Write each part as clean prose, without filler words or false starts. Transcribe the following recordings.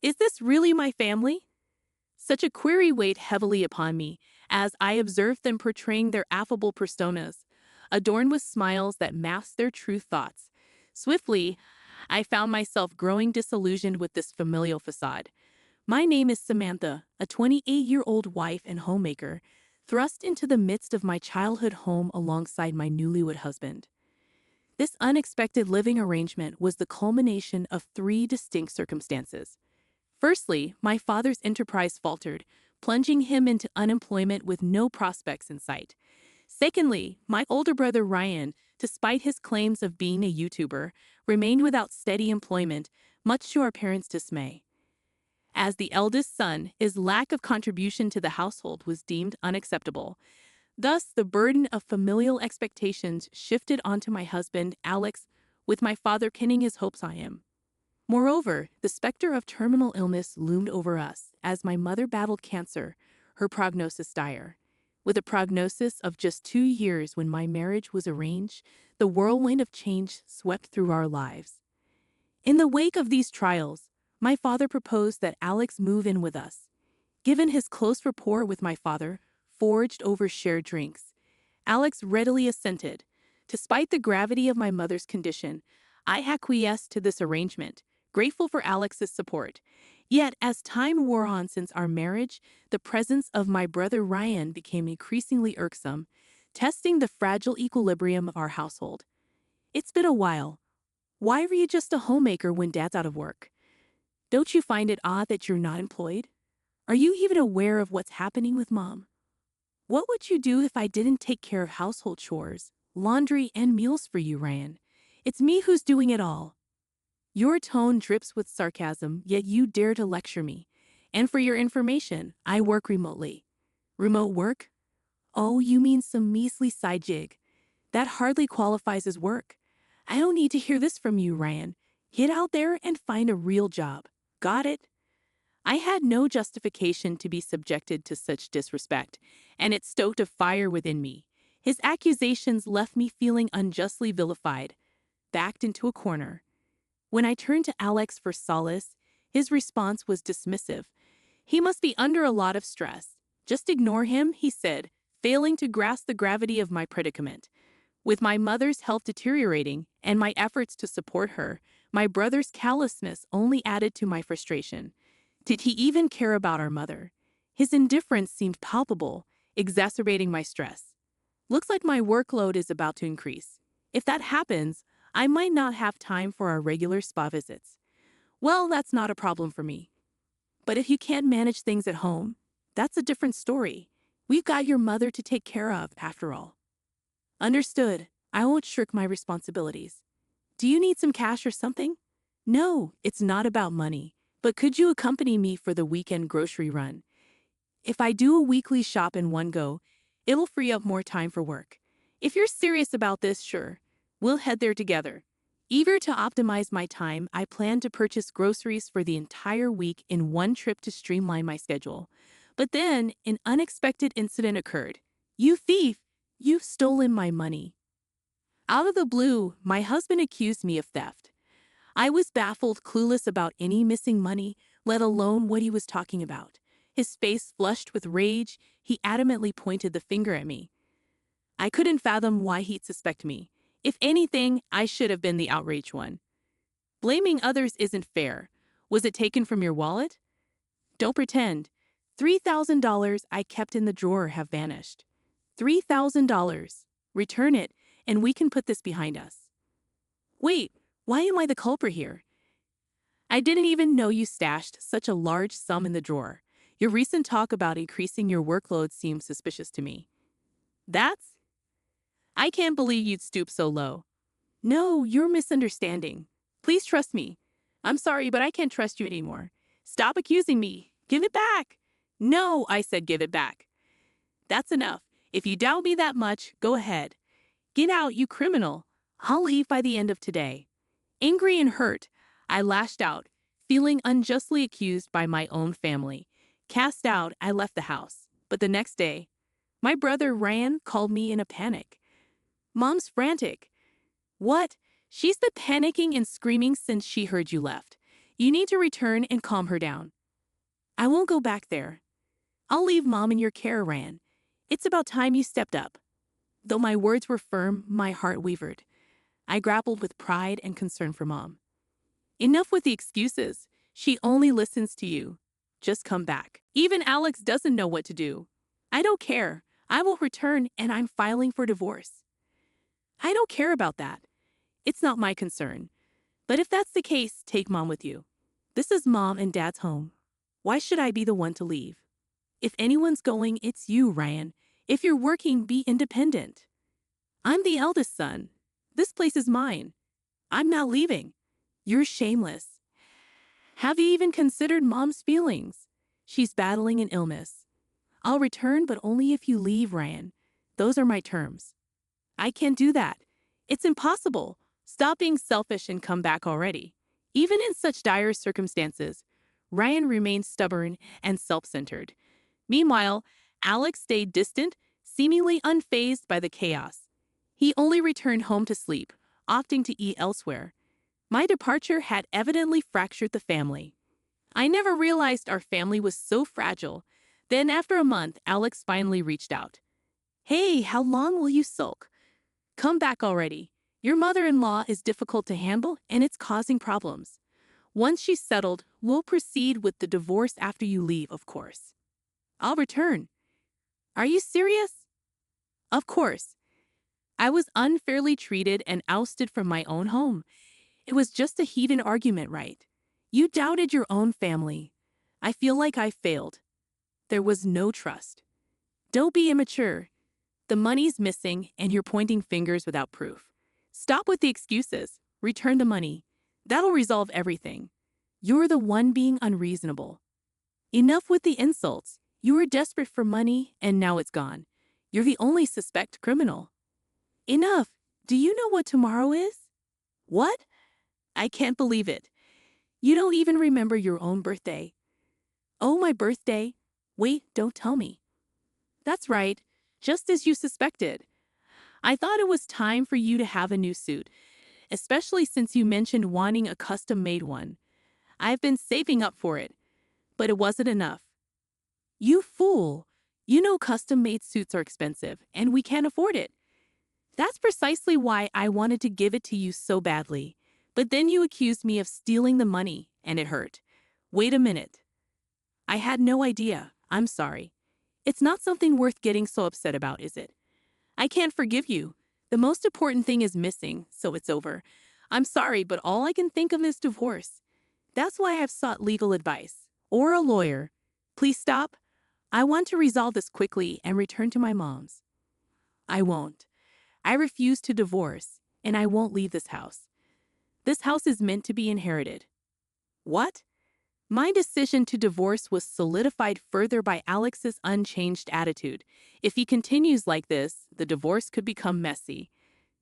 Is this really my family? Such a query weighed heavily upon me as I observed them portraying their affable personas, adorned with smiles that masked their true thoughts. Swiftly, I found myself growing disillusioned with this familial facade. My name is Samantha, a 28-year-old wife and homemaker, thrust into the midst of my childhood home alongside my newlywed husband. This unexpected living arrangement was the culmination of three distinct circumstances. Firstly, my father's enterprise faltered, plunging him into unemployment with no prospects in sight. Secondly, my older brother Ryan, despite his claims of being a YouTuber, remained without steady employment, much to our parents' dismay. As the eldest son, his lack of contribution to the household was deemed unacceptable. Thus, the burden of familial expectations shifted onto my husband, Alex, with my father pinning his hopes on him. Moreover, the specter of terminal illness loomed over us as my mother battled cancer, her prognosis dire. With a prognosis of just 2 years when my marriage was arranged, the whirlwind of change swept through our lives. In the wake of these trials, my father proposed that Alex move in with us. Given his close rapport with my father, forged over shared drinks, Alex readily assented. Despite the gravity of my mother's condition, I acquiesced to this arrangement, grateful for Alex's support. Yet, as time wore on since our marriage, the presence of my brother Ryan became increasingly irksome, testing the fragile equilibrium of our household. It's been a while. Why were you just a homemaker when Dad's out of work? Don't you find it odd that you're not employed? Are you even aware of what's happening with Mom? What would you do if I didn't take care of household chores, laundry, and meals for you, Ryan? It's me who's doing it all. Your tone drips with sarcasm, yet you dare to lecture me. And for your information, I work remotely. Remote work? Oh, you mean some measly side gig. That hardly qualifies as work. I don't need to hear this from you, Ryan. Get out there and find a real job. Got it? I had no justification to be subjected to such disrespect, and it stoked a fire within me. His accusations left me feeling unjustly vilified, backed into a corner. When I turned to Alex for solace, his response was dismissive. He must be under a lot of stress. Just ignore him, he said, failing to grasp the gravity of my predicament. With my mother's health deteriorating and my efforts to support her, my brother's callousness only added to my frustration. Did he even care about our mother? His indifference seemed palpable, exacerbating my stress. Looks like my workload is about to increase. If that happens, I might not have time for our regular spa visits. Well, that's not a problem for me. But if you can't manage things at home, that's a different story. We've got your mother to take care of, after all. Understood. I won't shirk my responsibilities. Do you need some cash or something? No, it's not about money. But could you accompany me for the weekend grocery run? If I do a weekly shop in one go, it'll free up more time for work. If you're serious about this, sure. We'll head there together. Eager to optimize my time, I plan to purchase groceries for the entire week in one trip to streamline my schedule. But then, an unexpected incident occurred. You thief! You've stolen my money. Out of the blue, my husband accused me of theft. I was baffled, clueless about any missing money, let alone what he was talking about. His face flushed with rage, he adamantly pointed the finger at me. I couldn't fathom why he'd suspect me. If anything, I should have been the outraged one. Blaming others isn't fair. Was it taken from your wallet? Don't pretend. $3,000 I kept in the drawer have vanished. $3,000. Return it, and we can put this behind us. Wait, why am I the culprit here? I didn't even know you stashed such a large sum in the drawer. Your recent talk about increasing your workload seems suspicious to me. I can't believe you'd stoop so low. No, you're misunderstanding. Please trust me. I'm sorry, but I can't trust you anymore. Stop accusing me. Give it back. No, I said give it back. That's enough. If you doubt me that much, go ahead. Get out, you criminal. I'll leave by the end of today. Angry and hurt, I lashed out, feeling unjustly accused by my own family. Cast out, I left the house. But the next day, my brother Ryan called me in a panic. Mom's frantic. What? She's been panicking and screaming since she heard you left. You need to return and calm her down. I won't go back there. I'll leave Mom in your care, Ryan. It's about time you stepped up. Though my words were firm, my heart wavered. I grappled with pride and concern for Mom. Enough with the excuses. She only listens to you. Just come back. Even Alex doesn't know what to do. I don't care. I will return and I'm filing for divorce. I don't care about that. It's not my concern. But if that's the case, take Mom with you. This is Mom and Dad's home. Why should I be the one to leave? If anyone's going, it's you, Ryan. If you're working, be independent. I'm the eldest son. This place is mine. I'm not leaving. You're shameless. Have you even considered Mom's feelings? She's battling an illness. I'll return, but only if you leave, Ryan. Those are my terms. I can't do that. It's impossible. Stop being selfish and come back already. Even in such dire circumstances, Ryan remained stubborn and self-centered. Meanwhile, Alex stayed distant, seemingly unfazed by the chaos. He only returned home to sleep, opting to eat elsewhere. My departure had evidently fractured the family. I never realized our family was so fragile. Then after a month, Alex finally reached out. Hey, how long will you sulk? Come back already. Your mother-in-law is difficult to handle and it's causing problems. Once she's settled, we'll proceed with the divorce after you leave, of course. I'll return. Are you serious? Of course. I was unfairly treated and ousted from my own home. It was just a heated argument, right? You doubted your own family. I feel like I failed. There was no trust. Don't be immature. The money's missing and you're pointing fingers without proof. Stop with the excuses. Return the money. That'll resolve everything. You're the one being unreasonable. Enough with the insults. You were desperate for money and now it's gone. You're the only suspect criminal. Enough. Do you know what tomorrow is? What? I can't believe it. You don't even remember your own birthday. Oh, my birthday? Wait, don't tell me. That's right, just as you suspected. I thought it was time for you to have a new suit, especially since you mentioned wanting a custom-made one. I've been saving up for it, but it wasn't enough. You fool! You know custom-made suits are expensive, and we can't afford it. That's precisely why I wanted to give it to you so badly. But then you accused me of stealing the money, and it hurt. Wait a minute. I had no idea. I'm sorry. It's not something worth getting so upset about, is it? I can't forgive you. The most important thing is missing, so it's over. I'm sorry, but all I can think of is divorce. That's why I've sought legal advice. Or a lawyer. Please stop. I want to resolve this quickly and return to my mom's. I won't. I refuse to divorce, and I won't leave this house. This house is meant to be inherited. What? My decision to divorce was solidified further by Alex's unchanged attitude. If he continues like this, the divorce could become messy.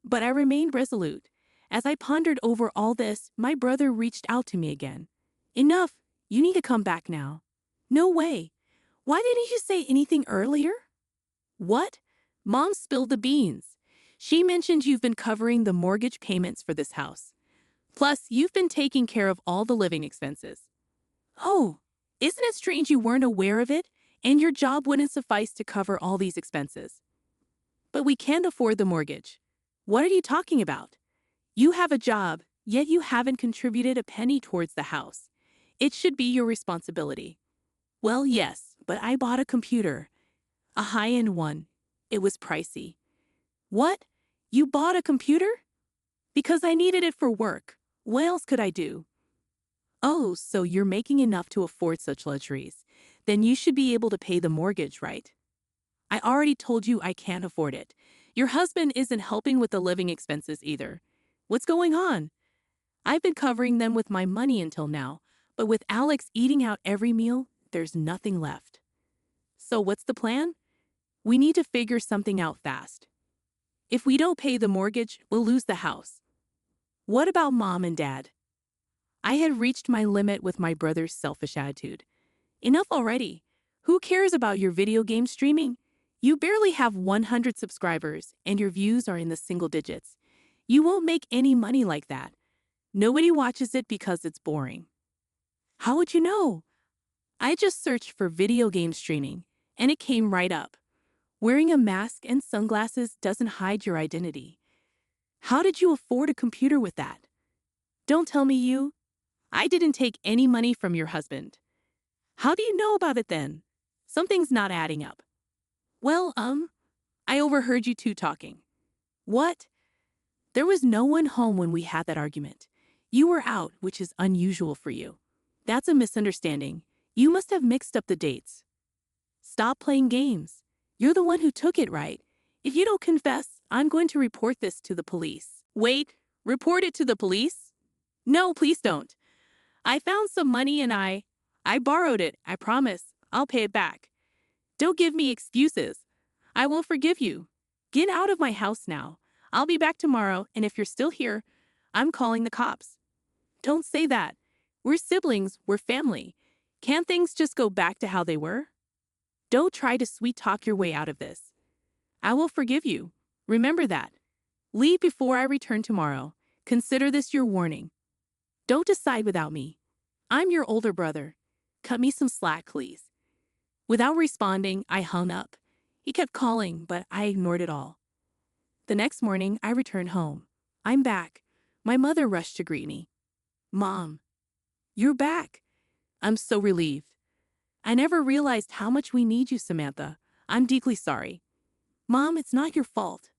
But I remained resolute. As I pondered over all this, my brother reached out to me again. Enough. You need to come back now. No way. Why didn't you say anything earlier? What? Mom spilled the beans. She mentioned you've been covering the mortgage payments for this house. Plus, you've been taking care of all the living expenses. Oh, isn't it strange you weren't aware of it, and your job wouldn't suffice to cover all these expenses? But we can't afford the mortgage. What are you talking about? You have a job, yet you haven't contributed a penny towards the house. It should be your responsibility. Well, yes, but I bought a computer. A high-end one. It was pricey. What? You bought a computer? Because I needed it for work. What else could I do? Oh, so you're making enough to afford such luxuries. Then you should be able to pay the mortgage, right? I already told you I can't afford it. Your husband isn't helping with the living expenses either. What's going on? I've been covering them with my money until now, but with Alex eating out every meal, there's nothing left. So what's the plan? We need to figure something out fast. If we don't pay the mortgage, we'll lose the house. What about Mom and Dad? I had reached my limit with my brother's selfish attitude. Enough already. Who cares about your video game streaming? You barely have 100 subscribers, and your views are in the single digits. You won't make any money like that. Nobody watches it because it's boring. How would you know? I just searched for video game streaming, and it came right up. Wearing a mask and sunglasses doesn't hide your identity. How did you afford a computer with that? Don't tell me you. I didn't take any money from your husband. How do you know about it then? Something's not adding up. Well, I overheard you two talking. What? There was no one home when we had that argument. You were out, which is unusual for you. That's a misunderstanding. You must have mixed up the dates. Stop playing games. You're the one who took it, right? If you don't confess, I'm going to report this to the police. Wait, report it to the police? No, please don't. I found some money and I borrowed it, I promise. I'll pay it back. Don't give me excuses. I will forgive you. Get out of my house now. I'll be back tomorrow, and if you're still here, I'm calling the cops. Don't say that. We're siblings, we're family. Can't things just go back to how they were? Don't try to sweet-talk your way out of this. I will forgive you. Remember that. Leave before I return tomorrow. Consider this your warning. Don't decide without me. I'm your older brother. Cut me some slack, please. Without responding, I hung up. He kept calling, but I ignored it all. The next morning, I returned home. I'm back. My mother rushed to greet me. Mom, you're back. I'm so relieved. I never realized how much we need you, Samantha. I'm deeply sorry. Mom, it's not your fault.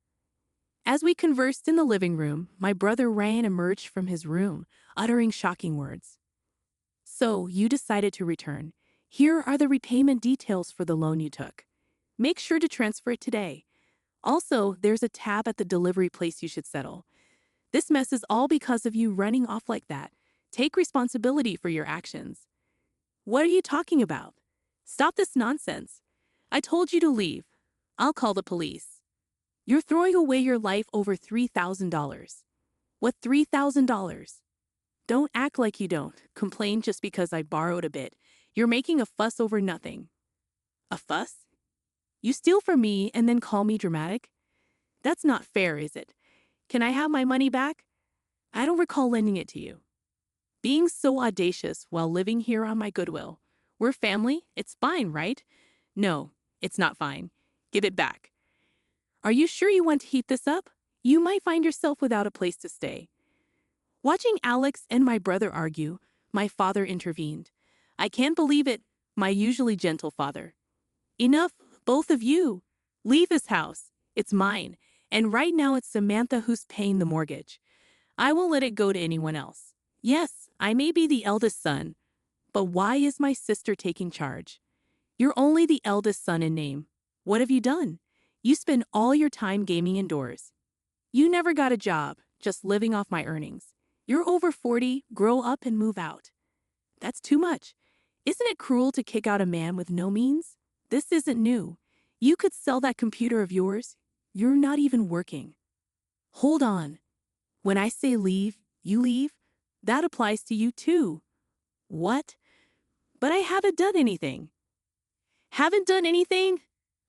As we conversed in the living room, my brother Ryan emerged from his room, uttering shocking words. So, you decided to return. Here are the repayment details for the loan you took. Make sure to transfer it today. Also, there's a tab at the delivery place you should settle. This mess is all because of you running off like that. Take responsibility for your actions. What are you talking about? Stop this nonsense. I told you to leave. I'll call the police. You're throwing away your life over $3,000. What $3,000? Don't act like you don't. Complain just because I borrowed a bit. You're making a fuss over nothing. A fuss? You steal from me and then call me dramatic? That's not fair, is it? Can I have my money back? I don't recall lending it to you. Being so audacious while living here on my goodwill. We're family, it's fine, right? No, it's not fine. Give it back. Are you sure you want to heap this up? You might find yourself without a place to stay. Watching Alex and my brother argue, my father intervened. I can't believe it, my usually gentle father. Enough, both of you. Leave this house. It's mine. And right now it's Samantha who's paying the mortgage. I won't let it go to anyone else. Yes, I may be the eldest son, but why is my sister taking charge? You're only the eldest son in name. What have you done? You spend all your time gaming indoors. You never got a job, just living off my earnings. You're over 40, grow up and move out. That's too much. Isn't it cruel to kick out a man with no means? This isn't new. You could sell that computer of yours. You're not even working. Hold on. When I say leave, you leave? That applies to you too. What? But I haven't done anything. Haven't done anything?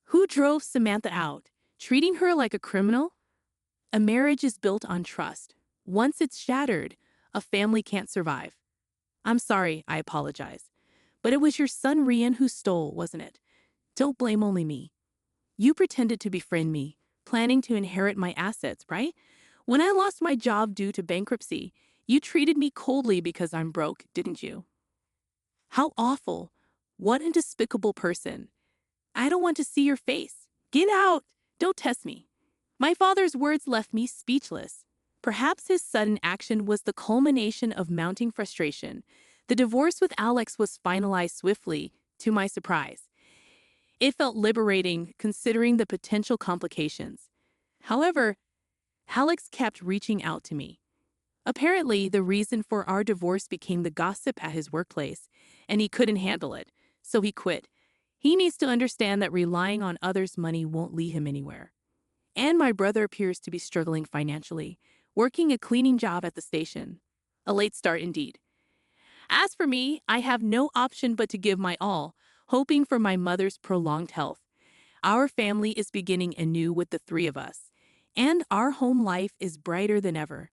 Who drove Samantha out? Treating her like a criminal? A marriage is built on trust. Once it's shattered, a family can't survive. I'm sorry, I apologize. But it was your son Rian who stole, wasn't it? Don't blame only me. You pretended to befriend me, planning to inherit my assets, right? When I lost my job due to bankruptcy, you treated me coldly because I'm broke, didn't you? How awful. What a despicable person. I don't want to see your face. Get out. Don't test me. My father's words left me speechless. Perhaps his sudden action was the culmination of mounting frustration. The divorce with Alex was finalized swiftly, to my surprise. It felt liberating, considering the potential complications. However, Alex kept reaching out to me. Apparently, the reason for our divorce became the gossip at his workplace, and he couldn't handle it, so he quit. He needs to understand that relying on others' money won't lead him anywhere. And my brother appears to be struggling financially, working a cleaning job at the station. A late start indeed. As for me, I have no option but to give my all, hoping for my mother's prolonged health. Our family is beginning anew with the three of us, and our home life is brighter than ever.